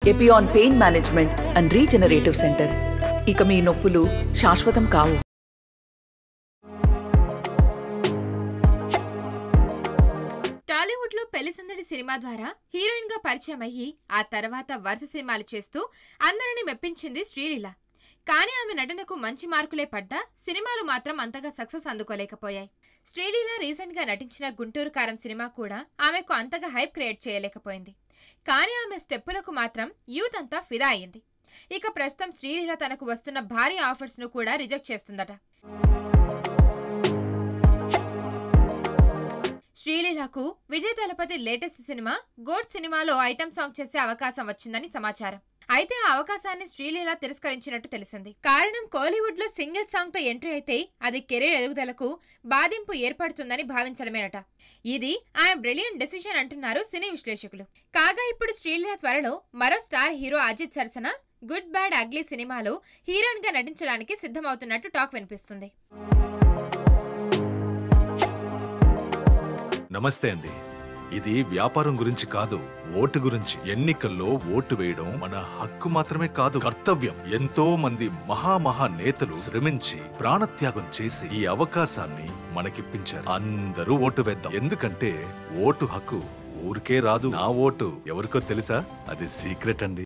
Epione pain management and regenerative centre. ఇక మీ నొప్పులు శాశ్వతం కావు. టాలీవుడ్ లో పెళ్లిసందడి సినిమా ద్వారా హీరోయిన్ గా పరిచయం అయ్యి ఆ తర్వాత వరుస సినిమాలు చేస్తూ అందరినీ మెప్పించింది శ్రీలీల. కానీ ఆమె నటనకు మంచి మార్కులే పడ్డా సినిమాలు మాత్రం అంతగా సక్సెస్ అందుకోలేకపోయాయి. శ్రీలీల రీసెంట్ గా నటించిన గుంటూరు కారం సినిమా కూడా ఆమెకు అంతగా హైప్ క్రియేట్ చేయలేకపోయింది. కానీ ఆమె స్టెప్పులకు మాత్రం యూత్ అంతా ఫిదా అయింది. ఇక ప్రస్తుతం శ్రీలీల తనకు వస్తున్న భారీ ఆఫర్స్ ను కూడా రిజెక్ట్ చేస్తుందట. శ్రీలీలకు విజయ్ దళపతి లేటెస్ట్ సినిమా గోడ్ సినిమాలో ఐటమ్ సాంగ్ చేసే అవకాశం వచ్చిందని సమాచారం. అయితే ఆ అవకాశాన్ని శ్రీలీల తిరస్కరించినట్టు తెలిసింది. కారణం కోలీవుడ్ లో సింగిల్ సాంగ్ తో ఎంట్రీ అయితే అది కెరీర్ ఎదుగుదలకు బాధింపు ఏర్పడుతుందని భావించడమేనట. ఇది ఆమె బ్రిలియంట్ డెసిషన్ అంటున్నారు సినీ విశ్లేషకులు. కాగా ఇప్పుడు శ్రీలీల త్వరలో మరో స్టార్ హీరో అజిత్ సరసన గుడ్ బ్యాడ్ అగ్లీ సినిమాలో హీరోయిన్ గా నటించడానికి సిద్ధమవుతున్నట్టు టాక్ వినిపిస్తుంది. నమస్తే అండి. ఇది వ్యాపారం గురించి కాదు, ఓటు గురించి. ఎన్నికల్లో ఓటు వేయడం మన హక్కు మాత్రమే కాదు, కర్తవ్యం. ఎంతో మంది మహా నేతలు శ్రమించి ప్రాణత్యాగం చేసి ఈ అవకాశాన్ని మనకిప్పించారు. అందరూ ఓటు వేద్దాం. ఎందుకంటే ఓటు హక్కు ఊరికే రాదు. నా ఓటు ఎవరికో తెలుసా? అది సీక్రెట్ అండి.